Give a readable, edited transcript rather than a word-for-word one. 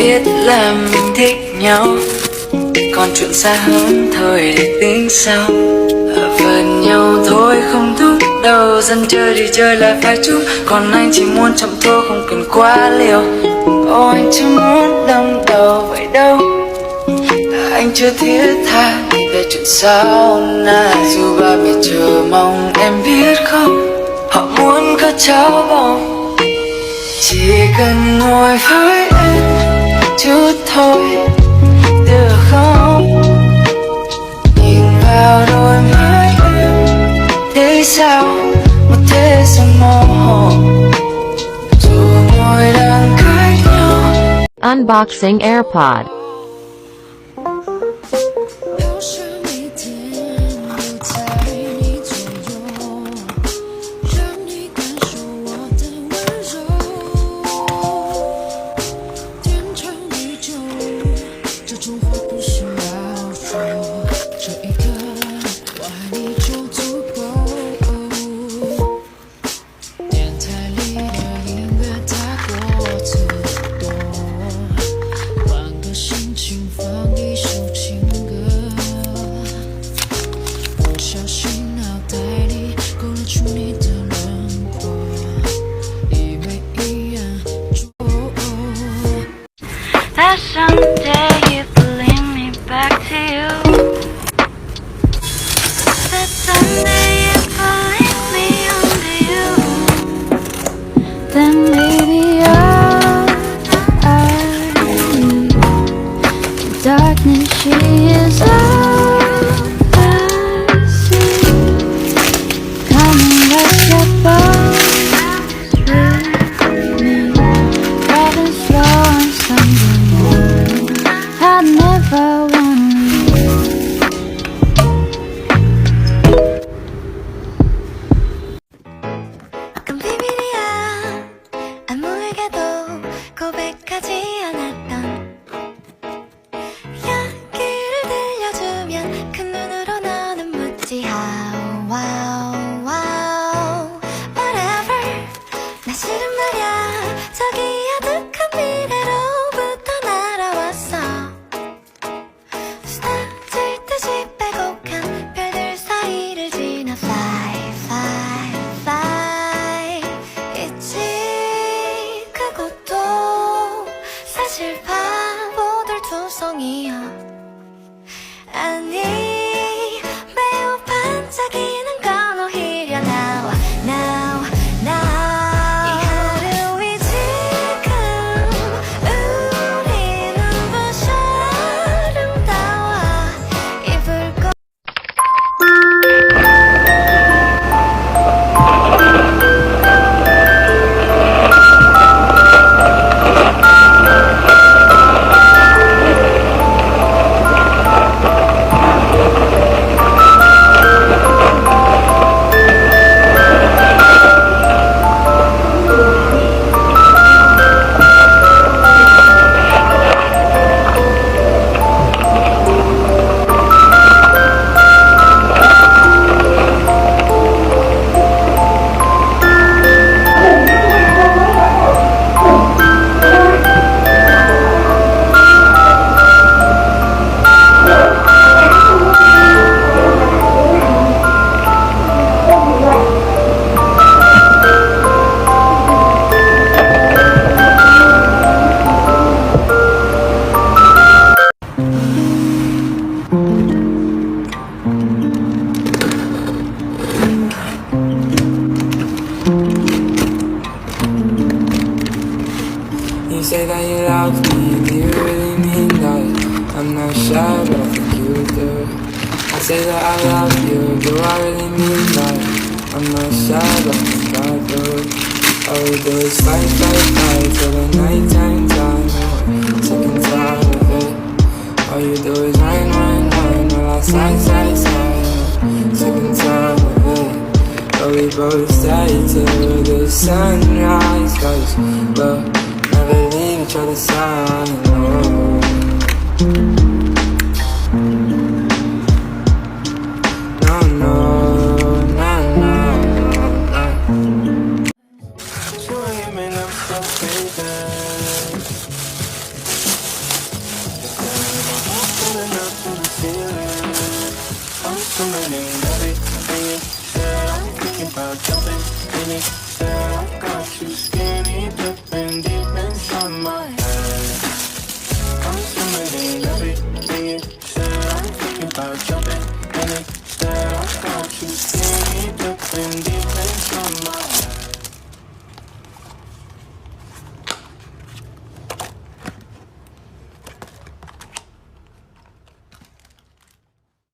biết là mình thích nhau, còn chuyện xa hơn thôi để tính sau. Ở phần nhau thôi không thúc đâu, dân chơi thì chơi lại phải chúc. Còn anh chỉ muốn chậm thôi không cần quá liều. Ôi anh chưa muốn đâm đầu vậy đâu, anh chưa thiết tha về chuyện sau này. Dù ba mẹ chờ mong em biết không, họ muốn có cháu bồng. Chỉ cần ngồi với em chút thôi được không? Nhìn vào đôi mắt em thấy sao một thế gian mơ hồ. Dù ngồi đang cách nhau. Unboxing AirPod. That someday you will lead me back to you. That someday you will lead me under you. Then maybe the darkness she is all I see. Come and rest your bones with me. Driving slow on Sunday morning, I never wanna leave. 가끔 비밀이야 아무에게도 고백하지 않았던 이야기를 들려주면 큰 눈으로 너는 묻지 how wow wow whatever. 나 싫은 말야 저기 아득한 미래로부터 날아왔어. 쏟아질 듯이 빼곡한 별들 사이를 지나 fly fly fly. 있지 그곳도 사실 바보들 투성이야. 아니 매우 반짝이는 건 오히려 나와 now now. 이 하루이 지금 우리 눈부셔 아름다워. 이 불꽃 You say that you love me, do you really mean that? I'm not sure, but I think you do. I say that I love you, do I really mean that? I'm not sure, but I think I do. All we do is fight, fight, fight till the night time time. Sick and tired of it. All you do is whine, whine, whine while I sigh, sigh, sigh. Sick and tired of it. But we both stay till the sunrise, 'cause we'll never leave each other's side alone. No, no, no, no, no. You ain't been up so baby. swimming in everything you said. I'm thinking about jumping in it. Said I got you.